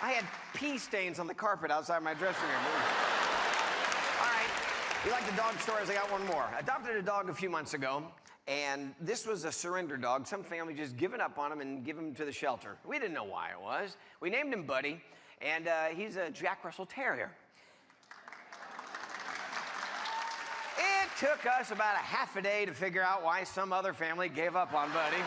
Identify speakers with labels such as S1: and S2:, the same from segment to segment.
S1: I had pee stains on the carpet outside my dressing room. All right, you like the dog stories? I got one more. I adopted a dog a few months ago, and this was a surrender dog. Some family just given up on him and give him to the shelter. We didn't know why it was. We named him Buddy, and he's a Jack Russell Terrier. It took us about a half a day to figure out why some other family gave up on Buddy.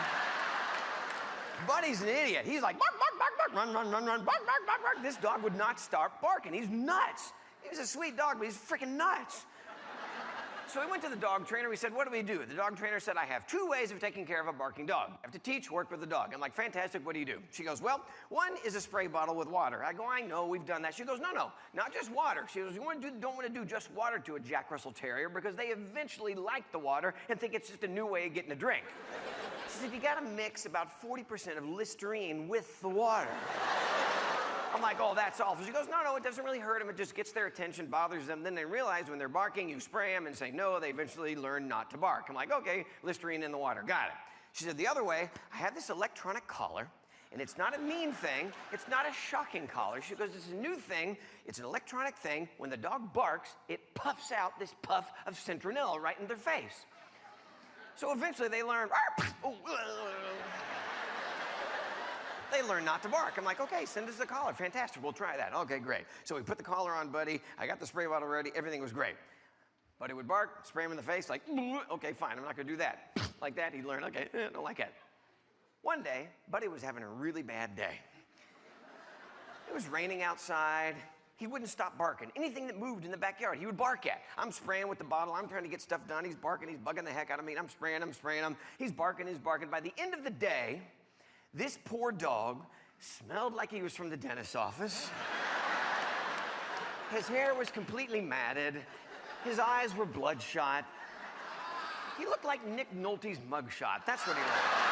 S1: Buddy's an idiot. He's like, bark, bark, bark, bark, run, run, run, run, bark, bark, bark, bark. This dog would not stop barking. He's nuts. He was a sweet dog, but he's freaking nuts. So we went to the dog trainer. We said, what do we do? The dog trainer said, I have 2 ways of taking care of a barking dog. I have to teach, work with the dog. I'm like, fantastic, what do you do? She goes, well, one is a spray bottle with water. I go, I know, we've done that. She goes, no, not just water. She goes, you don't want to do just water to a Jack Russell Terrier because they eventually like the water and think it's just a new way of getting a drink. She said, you got to mix about 40% of Listerine with the water. I'm like, oh, that's awful. She goes, no, it doesn't really hurt them. It just gets their attention, bothers them. Then they realize when they're barking, you spray them and say no, they eventually learn not to bark. I'm like, okay, Listerine in the water, got it. She said, the other way, I have this electronic collar, and it's not a mean thing. It's not a shocking collar. She goes, it's a new thing. It's an electronic thing. When the dog barks, it puffs out this puff of citronella right in their face. So eventually they learn, they learn not to bark. I'm like, okay, send us the collar. Fantastic, we'll try that. Okay, great. So we put the collar on Buddy. I got the spray bottle ready. Everything was great. Buddy would bark, spray him in the face, like, okay, fine, I'm not gonna do that. Like that, he'd learn, okay, don't like that. One day, Buddy was having a really bad day. It was raining outside. He wouldn't stop barking. Anything that moved in the backyard, he would bark at. I'm spraying with the bottle. I'm trying to get stuff done. He's barking. He's bugging the heck out of me. I'm spraying him. He's barking. By the end of the day, this poor dog smelled like he was from the dentist's office. His hair was completely matted. His eyes were bloodshot. He looked like Nick Nolte's mugshot. That's what he looked like.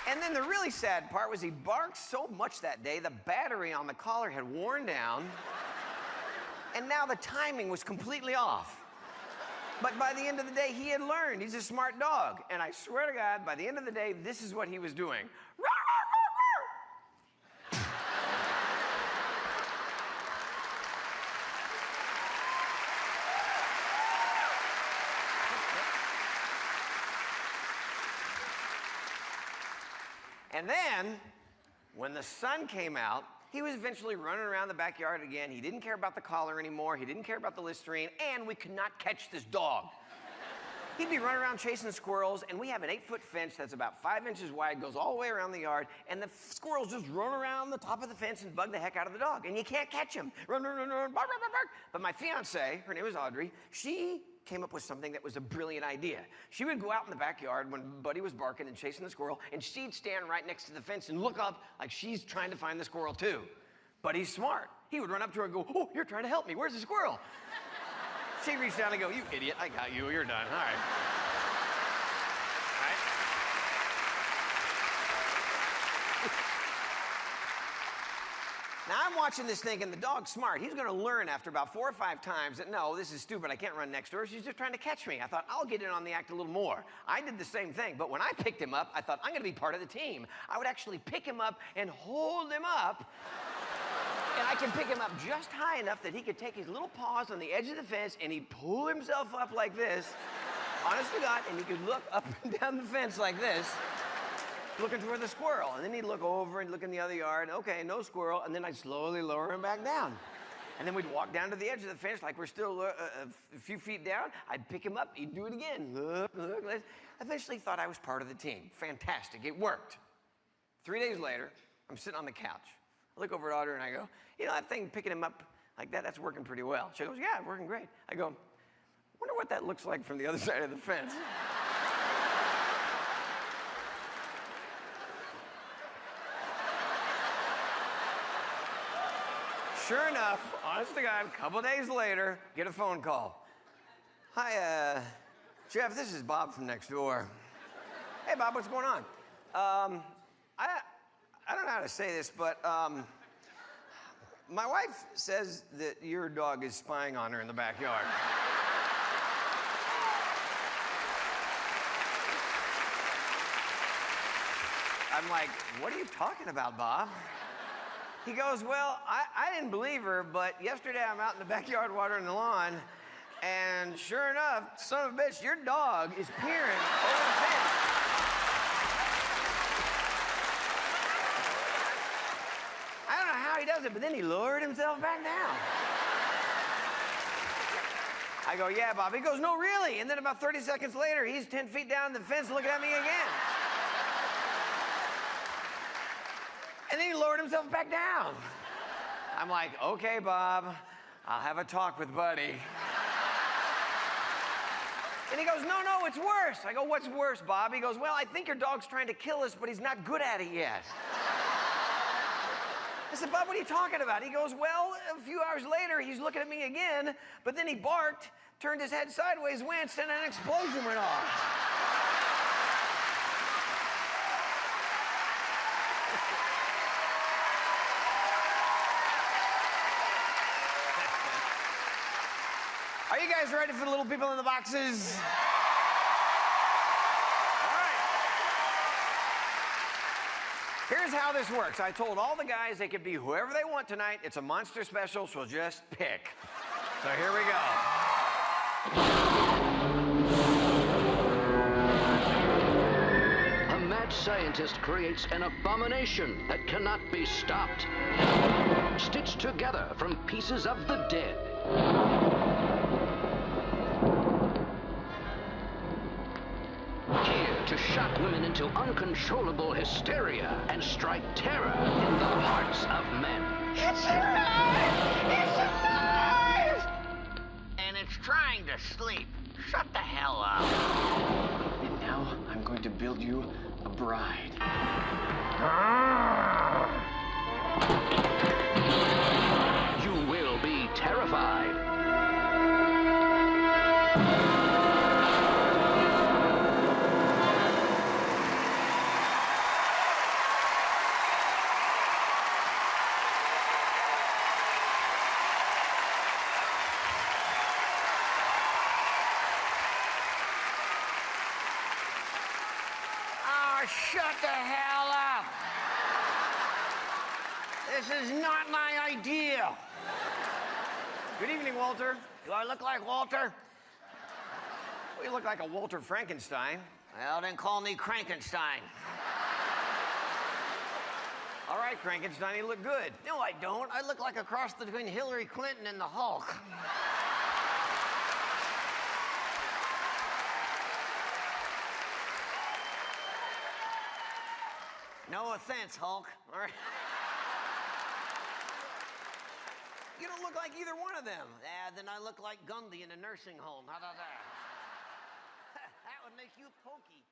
S1: And then the really sad part was he barked so much that day, the battery on the collar had worn down, and now the timing was completely off. But by the end of the day, he had learned. He's a smart dog. And I swear to God, by the end of the day, this is what he was doing. And then, when the sun came out, he was eventually running around the backyard again. He didn't care about the collar anymore. He didn't care about the Listerine, and we could not catch this dog. He'd be running around chasing squirrels, and we have an 8-foot fence that's about 5 inches wide, goes all the way around the yard, and the squirrels just run around the top of the fence and bug the heck out of the dog, and you can't catch him. Run, bark, bark, bark, bark. But my fiance, her name is Audrey, she came up with something that was a brilliant idea. She would go out in the backyard when Buddy was barking and chasing the squirrel, and she'd stand right next to the fence and look up like she's trying to find the squirrel too. Buddy's smart. He would run up to her and go, oh, you're trying to help me. Where's the squirrel? She'd reach down and go, you idiot, I got you, you're done. All right. Now I'm watching this thinking the dog's smart. He's gonna learn after about 4 or 5 times that no, this is stupid, I can't run next to her. She's just trying to catch me. I thought, I'll get in on the act a little more. I did the same thing, but when I picked him up, I thought, I'm gonna be part of the team. I would actually pick him up and hold him up, and I can pick him up just high enough that he could take his little paws on the edge of the fence and he'd pull himself up like this, honest to God, and he could look up and down the fence like this, looking for the squirrel. And then he'd look over and look in the other yard. Okay, no squirrel. And then I'd slowly lower him back down. And then we'd walk down to the edge of the fence like we're still a few feet down. I'd pick him up. He'd do it again. Look. Eventually thought I was part of the team. Fantastic. It worked. 3 days later, I'm sitting on the couch. I look over at Audrey and I go, you know, that thing picking him up like that, that's working pretty well. She goes, yeah, working great. I go, wonder what that looks like from the other side of the fence. Sure enough, honest to God, a couple days later, get a phone call. Hi, Jeff, this is Bob from next door. Hey, Bob, what's going on? I don't know how to say this, but my wife says that your dog is spying on her in the backyard. I'm like, what are you talking about, Bob? He goes, well, I didn't believe her, but yesterday I'm out in the backyard watering the lawn, and sure enough, son of a bitch, your dog is peering over the fence. I don't know how he does it, but then he lowered himself back down. I go, yeah, Bob. He goes, no, really? And then about 30 seconds later, he's 10 feet down the fence looking at me again. And then he lowered himself back down. I'm like, okay, Bob, I'll have a talk with Buddy. And he goes, no, it's worse. I go, what's worse, Bob? He goes, well, I think your dog's trying to kill us, but he's not good at it yet. I said, Bob, what are you talking about? He goes, well, a few hours later, he's looking at me again, but then he barked, turned his head sideways, winced, and an explosion went off. Are you guys ready for the little people in the boxes? Here's how this works. I told all the guys they could be whoever they want tonight. It's a monster special, so just pick. So here we go.
S2: A mad scientist creates an abomination that cannot be stopped. Stitched together from pieces of the dead. Here to shock women into uncontrollable hysteria and strike terror in the hearts of men.
S3: It's alive! It's alive! And it's trying to sleep. Shut the hell up.
S4: And now I'm going to build you a bride.
S2: You will be terrified.
S3: Shut the hell up! This is not my idea.
S1: Good evening, Walter.
S3: Do I look like Walter?
S1: Well, you look like a Walter Frankenstein.
S3: Well, then call me Frankenstein.
S1: All right, Frankenstein, you look good.
S3: No, I don't. I look like a cross between Hillary Clinton and the Hulk. No offense, Hulk. All right.
S1: You don't look like either one of them.
S3: Yeah, then I look like Gandhi in a nursing home. How about that? That would make you pokey.